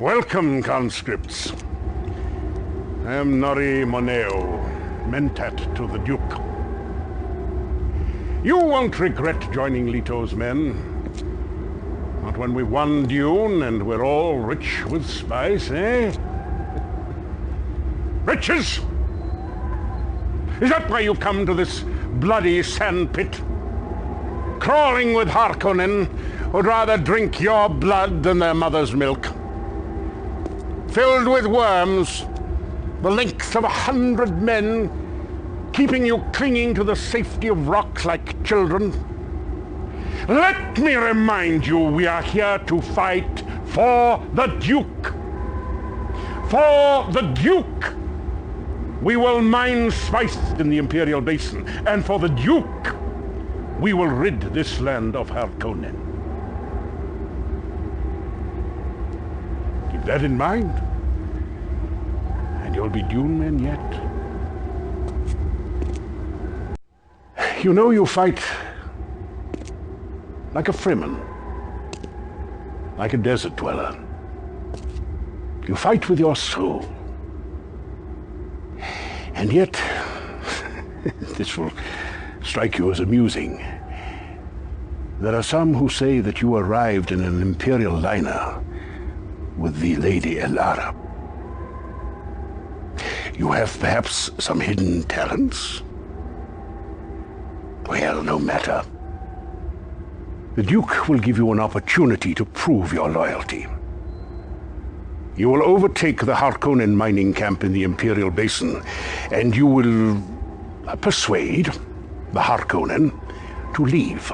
Welcome, conscripts. I am Nori Moneo, mentat to the Duke. You won't regret joining Leto's men. Not when we won Dune and we're all rich with spice, eh? Riches? Is that why you come to this bloody sandpit? Crawling with Harkonnen who'd rather drink your blood than their mother's milk. Filled with worms, the length of 100 men, keeping you clinging to the safety of rocks like children. Let me remind you, we are here to fight for the Duke. For the Duke! We will mine spice in the Imperial Basin, and for the Duke, we will rid this land of Harkonnen. Keep that in mind, and you'll be Dune men yet. You know you fight like a Fremen, like a desert dweller. You fight with your soul. And yet, this will strike you as amusing. There are some who say that you arrived in an Imperial liner with the Lady Elara. You have perhaps some hidden talents? Well, no matter. The Duke will give you an opportunity to prove your loyalty. You will overtake the Harkonnen mining camp in the Imperial Basin, and you will persuade the Harkonnen to leave.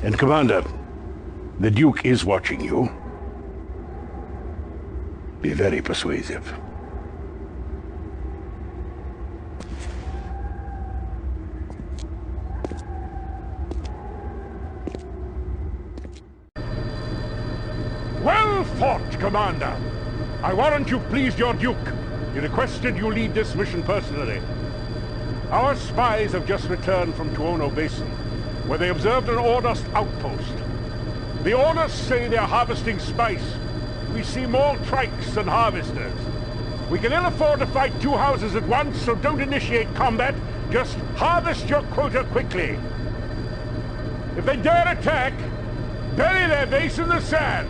And Commander, the Duke is watching you. Be very persuasive. Well fought, Commander! I warrant you pleased your Duke. He requested you lead this mission personally. Our spies have just returned from Tuono Basin, where they observed an Ordust outpost. The Ordusts say they are harvesting spice. We see more trikes than harvesters. We can ill afford to fight two houses at once, so don't initiate combat. Just harvest your quota quickly. If they dare attack, bury their base in the sand.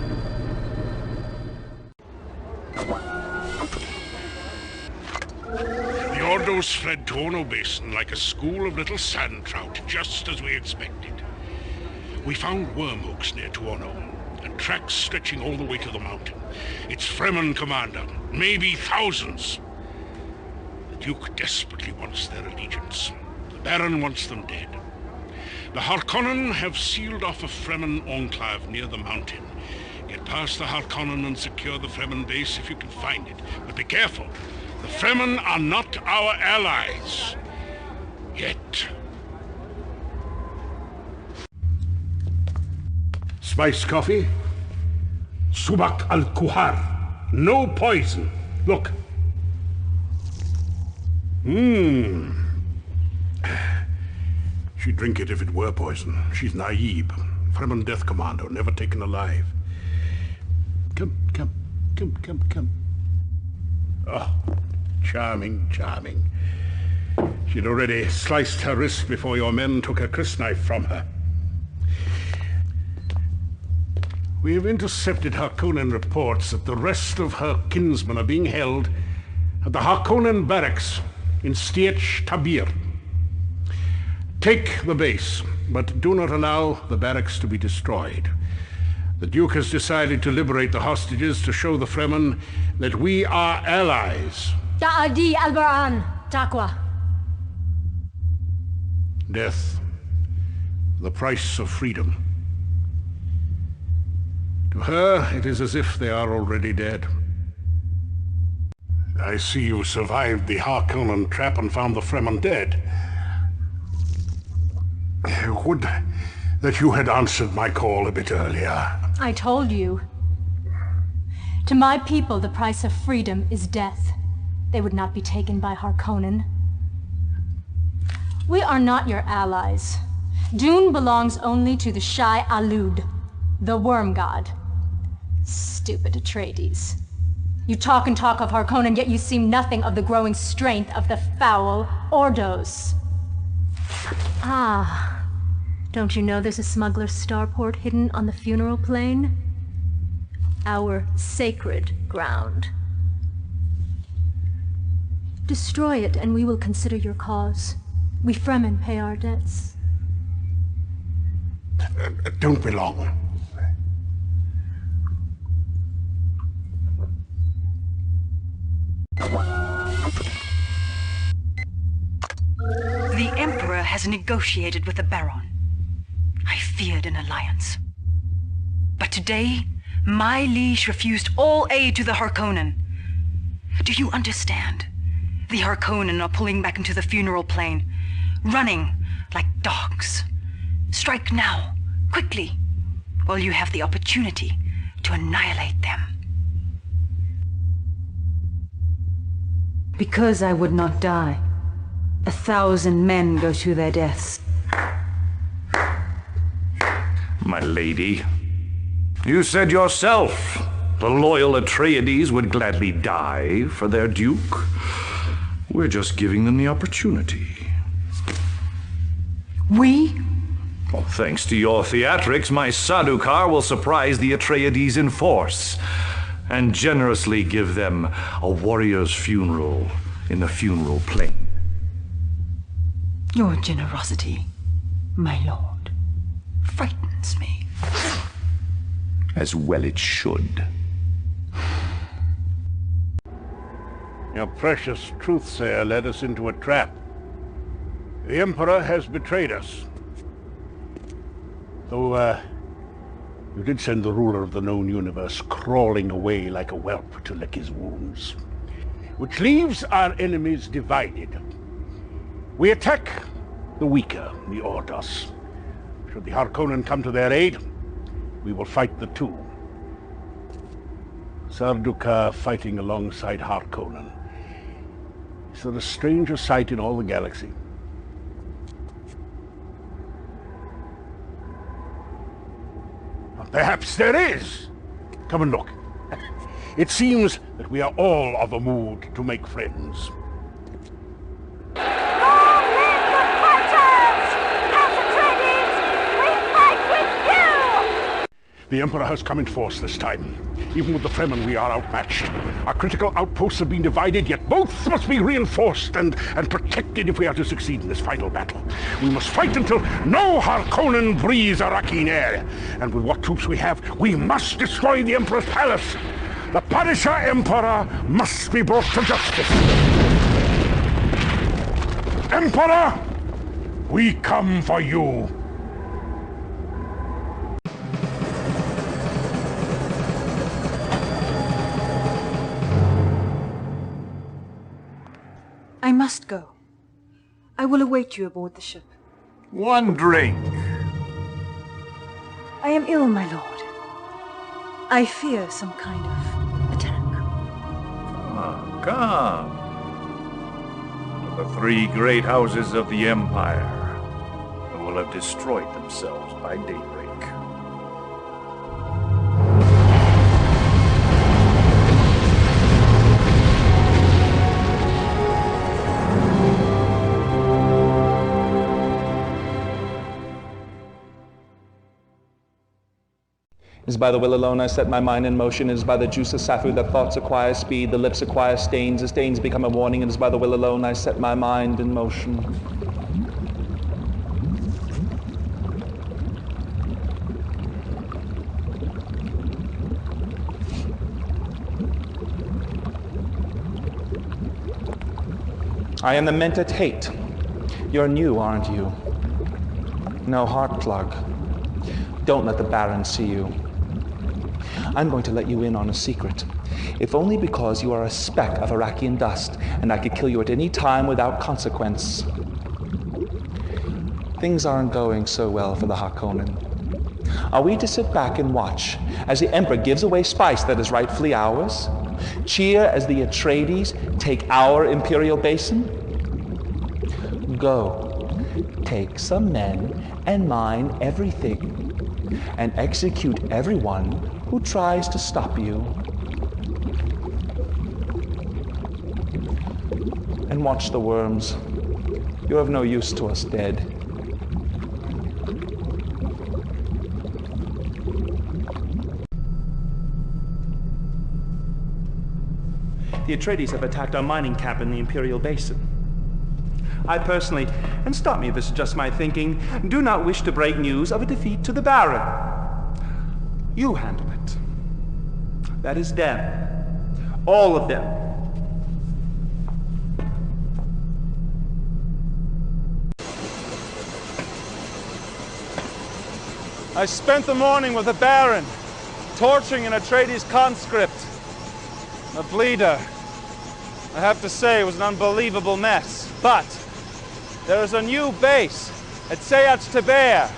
The Ordos fled Tuono Basin like a school of little sand trout, just as we expected. We found wormhooks near Tuono, and tracks stretching all the way to the mountain. It's Fremen, Commander, maybe thousands. The Duke desperately wants their allegiance. The Baron wants them dead. The Harkonnen have sealed off a Fremen enclave near the mountain. Get past the Harkonnen and secure the Fremen base if you can find it. But be careful. The Fremen are not our allies. Yet. Spice coffee? Subak al-Kuhar. No poison. Look. She'd drink it if it were poison. She's naive. Fremen death commando, never taken alive. Come. Oh, charming. She'd already sliced her wrist before your men took her crysknife from her. We have intercepted Harkonnen reports that the rest of her kinsmen are being held at the Harkonnen barracks in Stiech Tabir. Take the base, but do not allow the barracks to be destroyed. The Duke has decided to liberate the hostages to show the Fremen that we are allies. Ta'adi Albaran, Taqwa. Death, the price of freedom. To her, it is as if they are already dead. I see you survived the Harkonnen trap and found the Fremen dead. Would that you had answered my call a bit earlier. I told you. To my people, the price of freedom is death. They would not be taken by Harkonnen. We are not your allies. Dune belongs only to the Shai Alud, the worm god. Stupid Atreides. You talk and talk of Harkonnen, yet you see nothing of the growing strength of the foul Ordos. Ah, don't you know there's a smuggler's starport hidden on the funeral plain? Our sacred ground. Destroy it, and we will consider your cause. We Fremen pay our debts. Don't be long. The Emperor has negotiated with the Baron. I feared an alliance. But today, my liege refused all aid to the Harkonnen. Do you understand? The Harkonnen are pulling back into the funeral plain, running like dogs. Strike now, quickly, while you have the opportunity to annihilate them. Because I would not die, 1,000 men go to their deaths. My lady, you said yourself the loyal Atreides would gladly die for their duke. We're just giving them the opportunity. We? Well, thanks to your theatrics, my Sardaukar will surprise the Atreides in force and generously give them a warrior's funeral in the funeral plain. Your generosity, my lord, frightens me. As well it should. Your precious truthsayer led us into a trap. The Emperor has betrayed us. Though, you did send the ruler of the known universe crawling away like a whelp to lick his wounds. Which leaves our enemies divided. We attack the weaker, the Ordos. Should the Harkonnen come to their aid, we will fight the two. Sardaukar fighting alongside Harkonnen. Is there a stranger sight in all the galaxy? Perhaps there is. Come and look. It seems that we are all of a mood to make friends. The Emperor has come in force this time. Even with the Fremen, we are outmatched. Our critical outposts have been divided, yet both must be reinforced and protected if we are to succeed in this final battle. We must fight until no Harkonnen breathes Arakian air. And with what troops we have, we must destroy the Emperor's palace. The Punisher Emperor must be brought to justice. Emperor, we come for you. I must go. I will await you aboard the ship. One drink. I am ill, my lord. I fear some kind of attack. Come. To the three great houses of the Empire, who will have destroyed themselves by daybreak. It is by the will alone I set my mind in motion. It is by the juice of Safu that thoughts acquire speed, the lips acquire stains, the stains become a warning. It is by the will alone I set my mind in motion. I am the Mentat Tate. You're new, aren't you? No heart plug. Don't let the Baron see you. I'm going to let you in on a secret, if only because you are a speck of Arakian dust, and I could kill you at any time without consequence. Things aren't going so well for the Harkonnen. Are we to sit back and watch as the Emperor gives away spice that is rightfully ours? Cheer as the Atreides take our imperial basin? Go, take some men and mine everything, and execute everyone who tries to stop you. And watch the worms. You're of no use to us dead. The Atreides have attacked our mining camp in the Imperial Basin. I personally, and stop me if this is just my thinking, do not wish to break news of a defeat to the Baron. You handle it. That is them. All of them. I spent the morning with the Baron, torturing an Atreides conscript, a bleeder. I have to say it was an unbelievable mess, but there is a new base at Sayat Taber.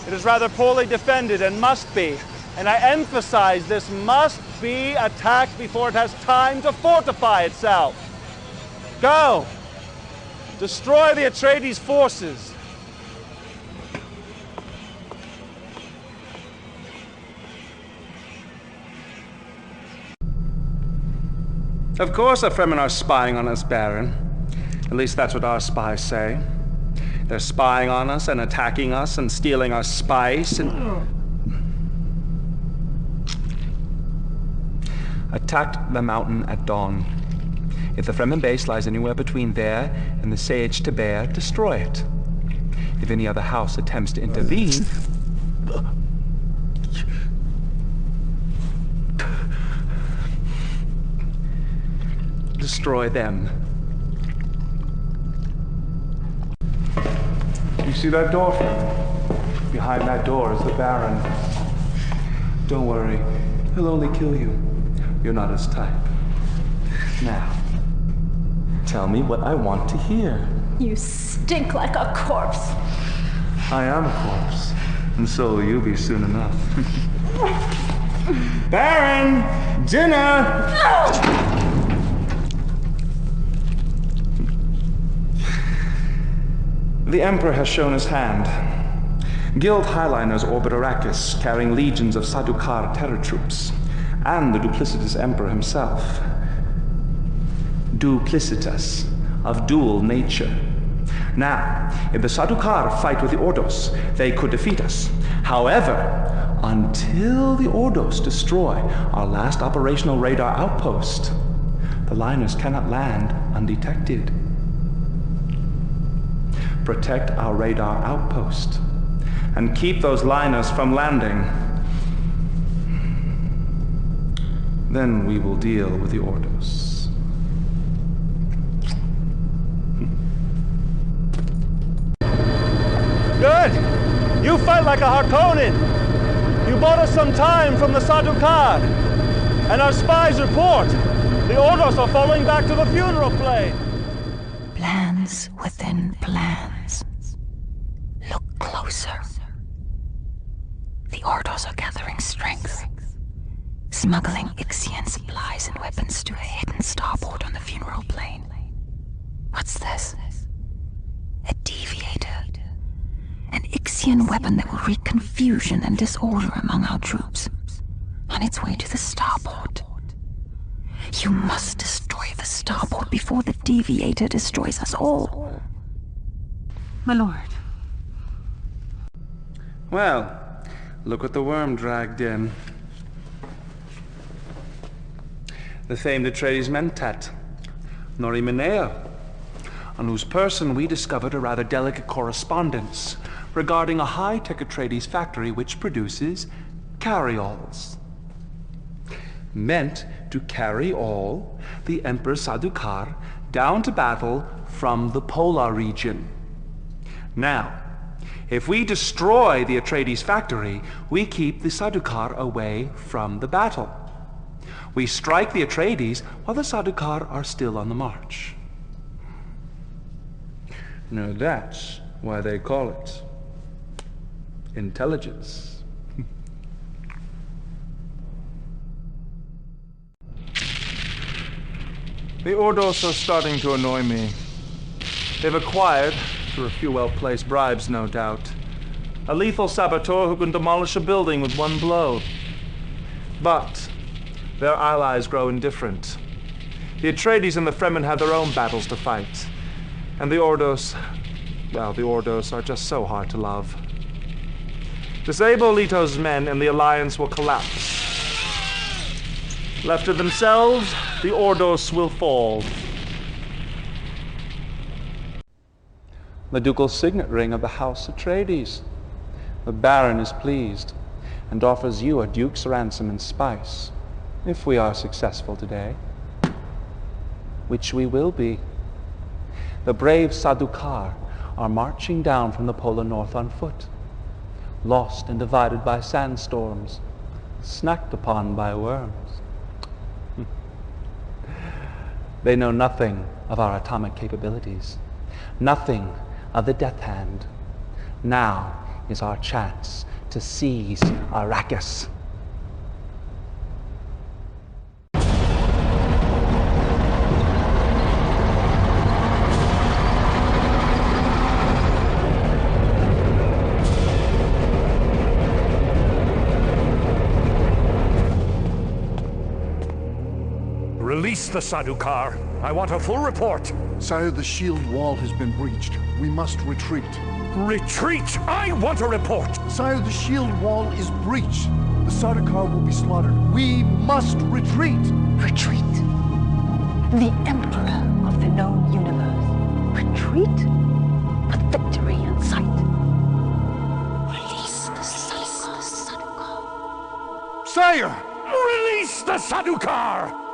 It is rather poorly defended and must be, and I emphasize this must be attacked before it has time to fortify itself. Go! Destroy the Atreides forces. Of course the Fremen are spying on us, Baron. At least that's what our spies say. They're spying on us and attacking us and stealing our spice and... Attacked the mountain at dawn. If the Fremen base lies anywhere between there and the Sayat Taber, destroy it. If any other house attempts to intervene... destroy them. You see that door? Behind that door is the Baron. Don't worry, he'll only kill you. You're not his type. Now, tell me what I want to hear. You stink like a corpse. I am a corpse, and so will you be soon enough. Baron! Dinner! No! The Emperor has shown his hand. Guild Highliners orbit Arrakis, carrying legions of Sadukar terror troops, and the duplicitous Emperor himself. Duplicitous, of dual nature. Now, if the Sadukar fight with the Ordos, they could defeat us. However, until the Ordos destroy our last operational radar outpost, the liners cannot land undetected. Protect our radar outpost, and keep those liners from landing. Then we will deal with the Ordos. Good! You fight like a Harkonnen! You bought us some time from the Sadukar, and our spies report the Ordos are falling back to the funeral plain. Plans within plans. Look closer. The Ordos are gathering strength, smuggling Ixian supplies and weapons to a hidden starport on the funeral plain. What's this? A deviator. An Ixian weapon that will wreak confusion and disorder among our troops. On its way to the starport. You must destroy the starport before the deviator destroys us all. My lord. Well, look what the worm dragged in. The famed Atreides Mentat, Nori Minea, on whose person we discovered a rather delicate correspondence regarding a high-tech Atreides factory which produces carry-alls. Meant to carry all the Emperor Sadukar down to battle from the Polar region. Now, if we destroy the Atreides factory, we keep the Sadukar away from the battle. We strike the Atreides while the Sadukar are still on the march. Now that's why they call it intelligence. The Ordos are starting to annoy me. They've acquired, through a few well-placed bribes no doubt, a lethal saboteur who can demolish a building with one blow. But their allies grow indifferent. The Atreides and the Fremen have their own battles to fight. And the Ordos, well, the Ordos are just so hard to love. Disable Leto's men and the Alliance will collapse. Left to themselves, the Ordos will fall. The ducal signet ring of the House Atreides. The Baron is pleased and offers you a duke's ransom and spice, if we are successful today. Which we will be. The brave Sadukar are marching down from the polar north on foot, lost and divided by sandstorms, snacked upon by worms. They know nothing of our atomic capabilities, nothing of the Death Hand. Now is our chance to seize Arrakis. Release the Sadukar. I want a full report. Sire, the shield wall has been breached. We must retreat. Retreat! I want a report! Sire, the shield wall is breached. The Sardaukar will be slaughtered. We must retreat! Retreat. The Emperor of the known universe. Retreat? With victory in sight. Release the Sadukar. Sire! Release the Sadukar!